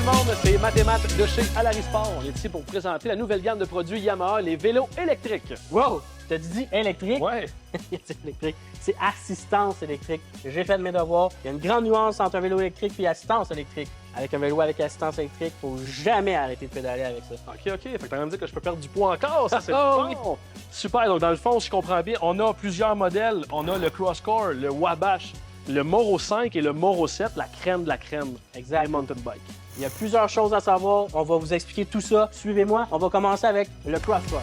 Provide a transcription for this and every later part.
le monde, c'est Mathémat de chez Alary Sport. On est ici pour vous présenter la nouvelle gamme de produits Yamaha, les vélos électriques. Wow! T'as dit électrique? Ouais. C'est électrique. C'est assistance électrique. J'ai fait de mes devoirs. Il y a une grande nuance entre un vélo électrique et assistance électrique. Avec un vélo avec assistance électrique, faut jamais arrêter de pédaler avec ça. OK. Fait que t'as même dit que je peux perdre du poids encore, ça c'est Oh, bon. Super, donc dans le fond, si je comprends bien, on a plusieurs modèles. On a le Crosscore, le Wabash, le Moro 5 et le Moro 7, la crème de la crème. Exact. Des mountain bike. Il y a plusieurs choses à savoir. On va vous expliquer tout ça. Suivez-moi. On va commencer avec le Crosscore.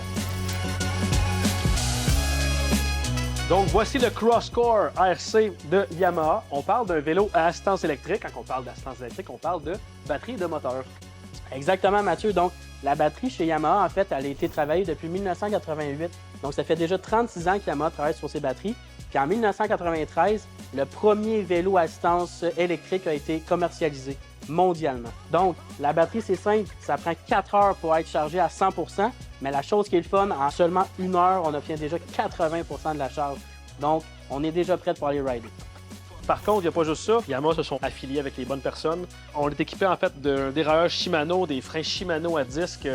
Donc, voici le Crosscore RC de Yamaha. On parle d'un vélo à assistance électrique. Quand on parle d'assistance électrique, on parle de batterie de moteur. Exactement, Mathieu. Donc, la batterie chez Yamaha, en fait, elle a été travaillée depuis 1988. Donc, ça fait déjà 36 ans que Yamaha travaille sur ses batteries. Puis en 1993, le premier vélo à assistance électrique a été commercialisé mondialement. Donc, la batterie, c'est simple. Ça prend 4 heures pour être chargée à 100 %. Mais la chose qui est le fun, en seulement 1 heure, on obtient déjà 80 % de la charge. Donc, on est déjà prêt pour aller rider. Par contre, il n'y a pas juste ça. Yamaha se sont affiliés avec les bonnes personnes. On est équipé en fait d'un dérailleur Shimano, des freins Shimano à disque,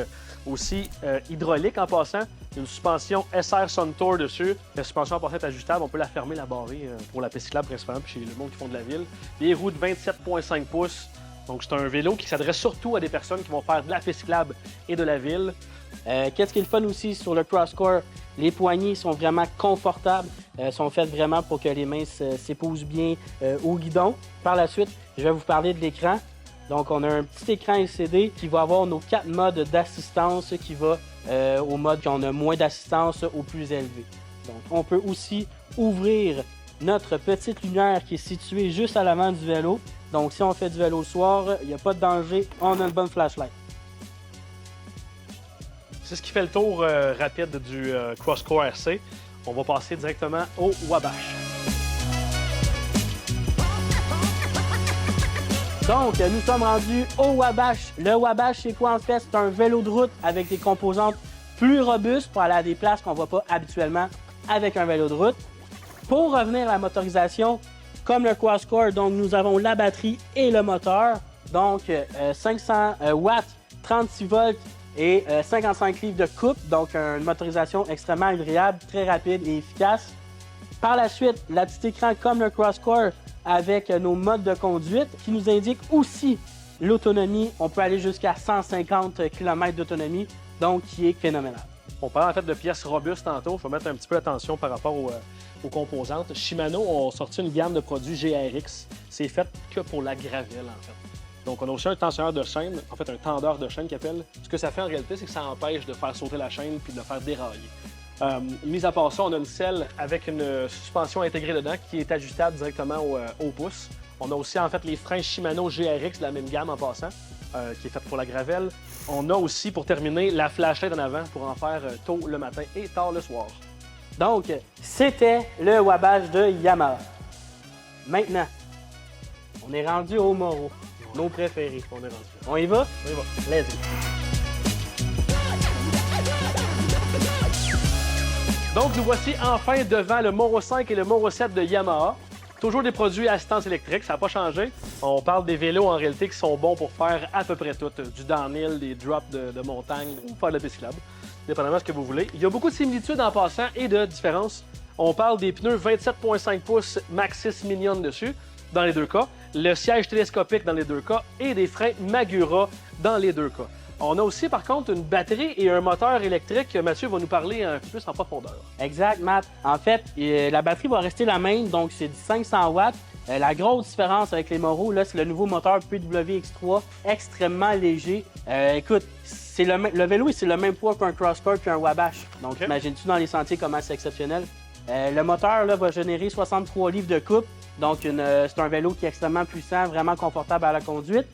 aussi hydraulique en passant. Une suspension SR Suntour dessus. La suspension en passant est ajustable. On peut la fermer, la barrer pour la piste cyclable principalement, puis chez le monde qui font de la ville. Des roues de 27,5 pouces. Donc, c'est un vélo qui s'adresse surtout à des personnes qui vont faire de la piste cyclable et de la ville. Qu'est-ce qui est le fun aussi sur le Crosscore? Les poignées sont vraiment confortables, sont faites vraiment pour que les mains s'épousent bien au guidon. Par la suite, je vais vous parler de l'écran. Donc, on a un petit écran LCD qui va avoir nos 4 modes d'assistance qui va au mode qu'on a moins d'assistance au plus élevé. Donc, on peut aussi ouvrir notre petite lumière qui est située juste à l'avant du vélo. Donc, si on fait du vélo le soir, il n'y a pas de danger, on a une bonne flashlight. C'est ce qui fait le tour rapide du Crosscore RC. On va passer directement au Wabash. Donc, nous sommes rendus au Wabash. Le Wabash, c'est quoi en fait? C'est un vélo de route avec des composantes plus robustes pour aller à des places qu'on ne voit pas habituellement avec un vélo de route. Pour revenir à la motorisation, comme le Crosscore, donc nous avons la batterie et le moteur. Donc, 500 watts, 36 volts et 55 livres de coupe. Donc, une motorisation extrêmement agréable, très rapide et efficace. Par la suite, la petite écran comme le Crosscore avec nos modes de conduite qui nous indique aussi l'autonomie. On peut aller jusqu'à 150 km d'autonomie, donc qui est phénoménal. On parle en fait de pièces robustes tantôt. Il faut mettre un petit peu attention par rapport aux composantes. Shimano ont sorti une gamme de produits GRX. C'est fait que pour la gravelle, en fait. Donc, on a aussi un tensionneur de chaîne, en fait un tendeur de chaîne qu'ils appellent. Ce que ça fait en réalité, c'est que ça empêche de faire sauter la chaîne puis de le faire dérailler. Mis à part ça, on a une selle avec une suspension intégrée dedans qui est ajustable directement au pouce. On a aussi en fait les freins Shimano GRX de la même gamme en passant, qui est faite pour la gravelle. On a aussi, pour terminer, la flashlight en avant pour en faire tôt le matin et tard le soir. Donc, c'était le Wabash de Yamaha. Maintenant, on est rendu au Moro, nos préférés. On est rendu. On y va? On y va. Let's go. Donc, nous voici enfin devant le Moro 5 et le Moro 7 de Yamaha. Toujours des produits à assistance électrique, ça n'a pas changé. On parle des vélos en réalité qui sont bons pour faire à peu près tout. Du downhill, des drops de montagne ou faire de la piste cyclable, dépendamment de ce que vous voulez. Il y a beaucoup de similitudes en passant et de différences. On parle des pneus 27,5 pouces Maxxis Minion dessus, dans les deux cas. Le siège télescopique dans les deux cas et des freins Magura dans les deux cas. On a aussi, par contre, une batterie et un moteur électrique. Mathieu va nous parler un peu plus en profondeur. Exact, Matt. En fait, la batterie va rester la même, donc c'est du 500 watts. La grosse différence avec les Moro, là, c'est le nouveau moteur PWX3, extrêmement léger. Écoute, le vélo, c'est le même poids qu'un Crosscore puis un Wabash. Donc, Okay. Imagines-tu dans les sentiers comment c'est exceptionnel. Le moteur là, va générer 63 livres de coupe. Donc, c'est un vélo qui est extrêmement puissant, vraiment confortable à la conduite.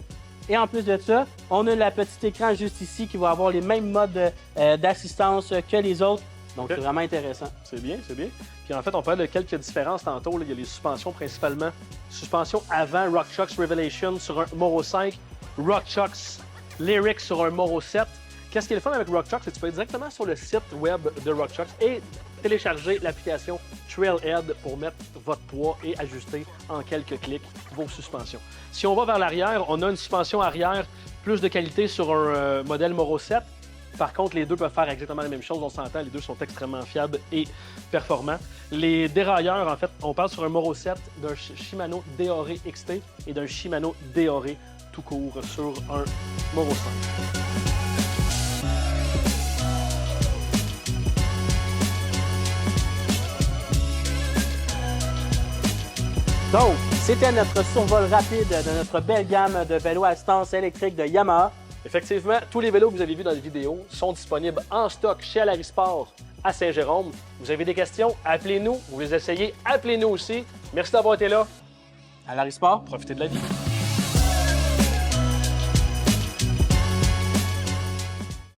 Et en plus de ça, on a le petit écran juste ici qui va avoir les mêmes modes d'assistance que les autres. Donc, Okay. c'est vraiment intéressant. C'est bien, c'est bien. Puis en fait, on parlait de quelques différences tantôt. Là. Il y a les suspensions principalement. Suspension avant RockShox Revelation sur un Moro 5, RockShox Lyric sur un Moro 7. Qu'est-ce qui est le fun avec RockShox, c'est que tu peux aller directement sur le site web de RockShox et télécharger l'application Trailhead pour mettre votre poids et ajuster en quelques clics vos suspensions. Si on va vers l'arrière, on a une suspension arrière plus de qualité sur un modèle Moro 7. Par contre, les deux peuvent faire exactement la même chose, on s'entend, les deux sont extrêmement fiables et performants. Les dérailleurs, en fait, on parle sur un Moro 7 d'un Shimano Deore XT et d'un Shimano Deore tout court sur un Moro 5. Donc, c'était notre survol rapide de notre belle gamme de vélos à assistance électrique de Yamaha. Effectivement, tous les vélos que vous avez vus dans les vidéos sont disponibles en stock chez Alarisport à Saint-Jérôme. Vous avez des questions, appelez-nous. Vous les essayez, appelez-nous aussi. Merci d'avoir été là. Alarisport. Profitez de la vie.